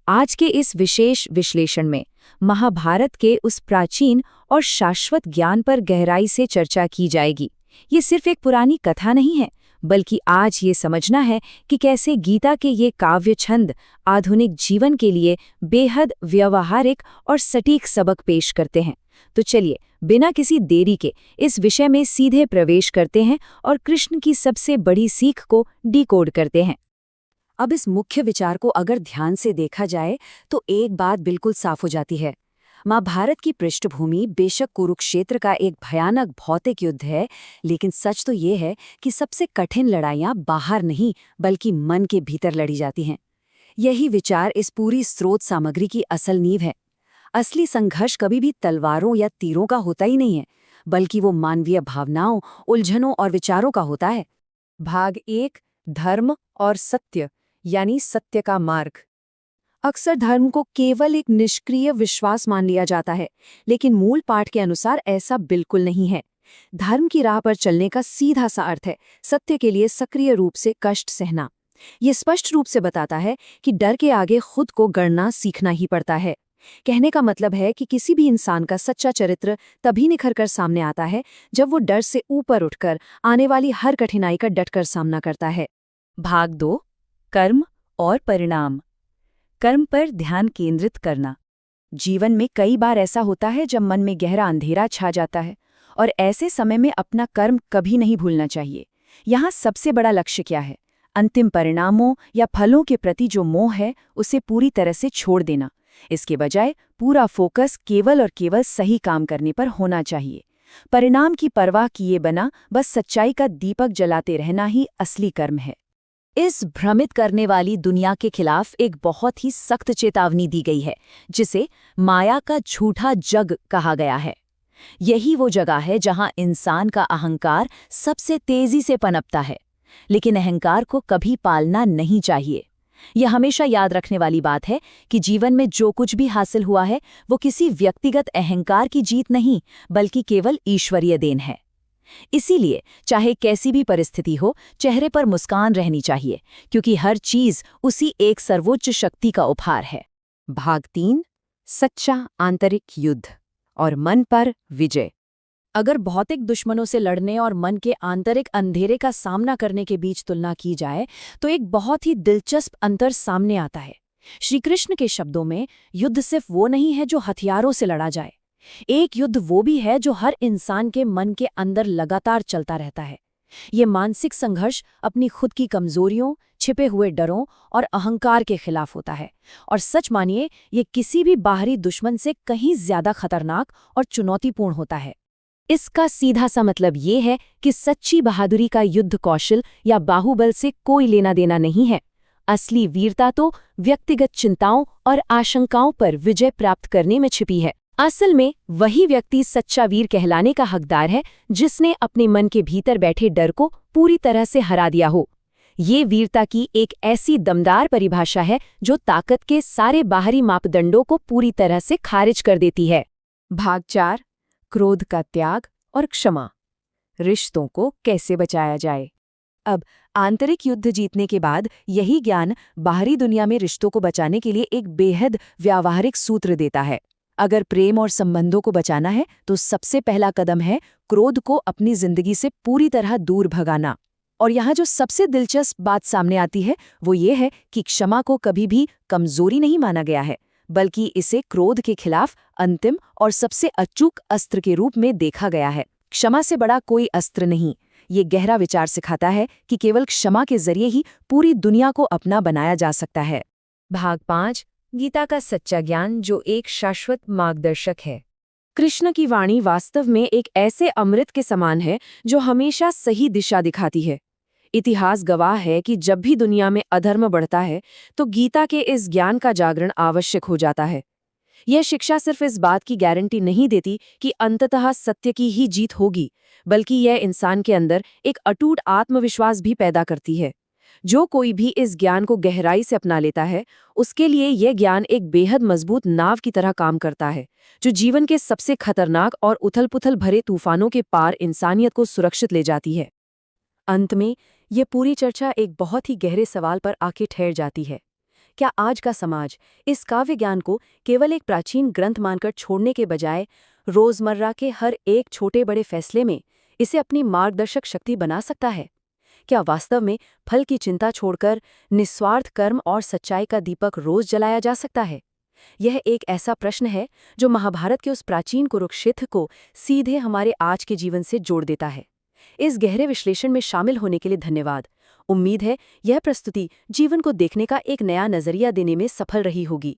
आज के इस विशेष विश्लेषण में महाभारत के उस प्राचीन और शाश्वत ज्ञान पर गहराई से चर्चा की जाएगी। ये सिर्फ एक पुरानी कथा नहीं है, बल्कि आज ये समझना है कि कैसे गीता के ये काव्य छंद आधुनिक जीवन के लिए बेहद व्यावहारिक और सटीक सबक पेश करते हैं। तो चलिए, बिना किसी देरी के इस विषय में सीधे प्रवेश करते हैं और कृष्ण की सबसे बड़ी सीख को डिकोड करते हैं। अब इस मुख्य विचार को अगर ध्यान से देखा जाए तो एक बात बिल्कुल साफ हो जाती है। महाभारत की पृष्ठभूमि बेशक कुरुक्षेत्र का एक भयानक भौतिक युद्ध है, लेकिन सच तो ये है कि सबसे कठिन लड़ाइयाँ बाहर नहीं बल्कि मन के भीतर लड़ी जाती हैं। यही विचार इस पूरी स्रोत सामग्री की असल नींव है। असली संघर्ष कभी भी तलवारों या तीरों का होता ही नहीं है, बल्कि वो मानवीय भावनाओं, उलझनों और विचारों का होता है। भाग 1, धर्म और सत्य, यानी सत्य का मार्ग। अक्सर धर्म को केवल एक निष्क्रिय विश्वास मान लिया जाता है, लेकिन मूल पाठ के अनुसार ऐसा बिल्कुल नहीं है। धर्म की राह पर चलने का सीधा सा अर्थ है सत्य के लिए सक्रिय रूप से कष्ट सहना। ये स्पष्ट रूप से बताता है कि डर के आगे खुद को गढ़ना सीखना ही पड़ता है। कहने का मतलब है कि किसी भी इंसान का सच्चा चरित्र तभी निखर कर सामने आता है जब वो डर से ऊपर उठकर आने वाली हर कठिनाई का डटकर सामना करता है। भाग 2, कर्म और परिणाम। कर्म पर ध्यान केंद्रित करना। जीवन में कई बार ऐसा होता है जब मन में गहरा अंधेरा छा जाता है, और ऐसे समय में अपना कर्म कभी नहीं भूलना चाहिए। यहाँ सबसे बड़ा लक्ष्य क्या है? अंतिम परिणामों या फलों के प्रति जो मोह है उसे पूरी तरह से छोड़ देना। इसके बजाय पूरा फोकस केवल और केवल सही काम करने पर होना चाहिए। परिणाम की परवाह किए बिना बस सच्चाई का दीपक जलाते रहना ही असली कर्म है। इस भ्रमित करने वाली दुनिया के खिलाफ एक बहुत ही सख्त चेतावनी दी गई है, जिसे माया का झूठा जग कहा गया है। यही वो जगह है जहां इंसान का अहंकार सबसे तेजी से पनपता है, लेकिन अहंकार को कभी पालना नहीं चाहिए। यह हमेशा याद रखने वाली बात है कि जीवन में जो कुछ भी हासिल हुआ है वो किसी व्यक्तिगत अहंकार की जीत नहीं, बल्कि केवल ईश्वरीय देन है। इसीलिए चाहे कैसी भी परिस्थिति हो, चेहरे पर मुस्कान रहनी चाहिए, क्योंकि हर चीज उसी एक सर्वोच्च शक्ति का उपहार है। भाग 3, सच्चा आंतरिक युद्ध और मन पर विजय। अगर भौतिक दुश्मनों से लड़ने और मन के आंतरिक अंधेरे का सामना करने के बीच तुलना की जाए तो एक बहुत ही दिलचस्प अंतर सामने आता है। श्री कृष्ण के शब्दों में युद्ध सिर्फ वो नहीं है जो हथियारों से लड़ा जाए। एक युद्ध वो भी है जो हर इंसान के मन के अंदर लगातार चलता रहता है। ये मानसिक संघर्ष अपनी खुद की कमजोरियों, छिपे हुए डरों और अहंकार के खिलाफ होता है। और सच मानिए, ये किसी भी बाहरी दुश्मन से कहीं ज्यादा खतरनाक और चुनौतीपूर्ण होता है। इसका सीधा सा मतलब ये है कि सच्ची बहादुरी का युद्ध कौशल या बाहुबल से कोई लेना देना नहीं है। असली वीरता तो व्यक्तिगत चिंताओं और आशंकाओं पर विजय प्राप्त करने में छिपी है। असल में वही व्यक्ति सच्चा वीर कहलाने का हकदार है जिसने अपने मन के भीतर बैठे डर को पूरी तरह से हरा दिया हो। ये वीरता की एक ऐसी दमदार परिभाषा है जो ताकत के सारे बाहरी मापदंडों को पूरी तरह से खारिज कर देती है। भाग 4, क्रोध का त्याग और क्षमा। रिश्तों को कैसे बचाया जाए। अब आंतरिक युद्ध जीतने के बाद यही ज्ञान बाहरी दुनिया में रिश्तों को बचाने के लिए एक बेहद व्यावहारिक सूत्र देता है। अगर प्रेम और संबंधों को बचाना है तो सबसे पहला कदम है क्रोध को अपनी जिंदगी से पूरी तरह दूर भगाना। और यहाँ जो सबसे दिलचस्प बात सामने आती है वो ये है कि क्षमा को कभी भी कमजोरी नहीं माना गया है, बल्कि इसे क्रोध के खिलाफ अंतिम और सबसे अचूक अस्त्र के रूप में देखा गया है। क्षमा से बड़ा कोई अस्त्र नहीं। ये गहरा विचार सिखाता है कि केवल क्षमा के जरिए ही पूरी दुनिया को अपना बनाया जा सकता है। भाग 5, गीता का सच्चा ज्ञान जो एक शाश्वत मार्गदर्शक है। कृष्ण की वाणी वास्तव में एक ऐसे अमृत के समान है जो हमेशा सही दिशा दिखाती है। इतिहास गवाह है कि जब भी दुनिया में अधर्म बढ़ता है तो गीता के इस ज्ञान का जागरण आवश्यक हो जाता है। यह शिक्षा सिर्फ इस बात की गारंटी नहीं देती कि अंततः सत्य की ही जीत होगी, बल्कि यह इंसान के अंदर एक अटूट आत्मविश्वास भी पैदा करती है। जो कोई भी इस ज्ञान को गहराई से अपना लेता है, उसके लिए यह ज्ञान एक बेहद मजबूत नाव की तरह काम करता है, जो जीवन के सबसे खतरनाक और उथल-पुथल भरे तूफानों के पार इंसानियत को सुरक्षित ले जाती है। अंत में, ये पूरी चर्चा एक बहुत ही गहरे सवाल पर आके ठहर जाती है। क्या आज का समाज इस काव्य ज्ञान को केवल एक प्राचीन ग्रंथ मानकर छोड़ने के बजाय रोजमर्रा के हर एक छोटे बड़े फैसले में इसे अपनी मार्गदर्शक शक्ति बना सकता है? क्या वास्तव में फल की चिंता छोड़कर निस्वार्थ कर्म और सच्चाई का दीपक रोज जलाया जा सकता है? यह एक ऐसा प्रश्न है जो महाभारत के उस प्राचीन कुरुक्षेत्र को सीधे हमारे आज के जीवन से जोड़ देता है। इस गहरे विश्लेषण में शामिल होने के लिए धन्यवाद। उम्मीद है यह प्रस्तुति जीवन को देखने का एक नया नजरिया देने में सफल रही होगी।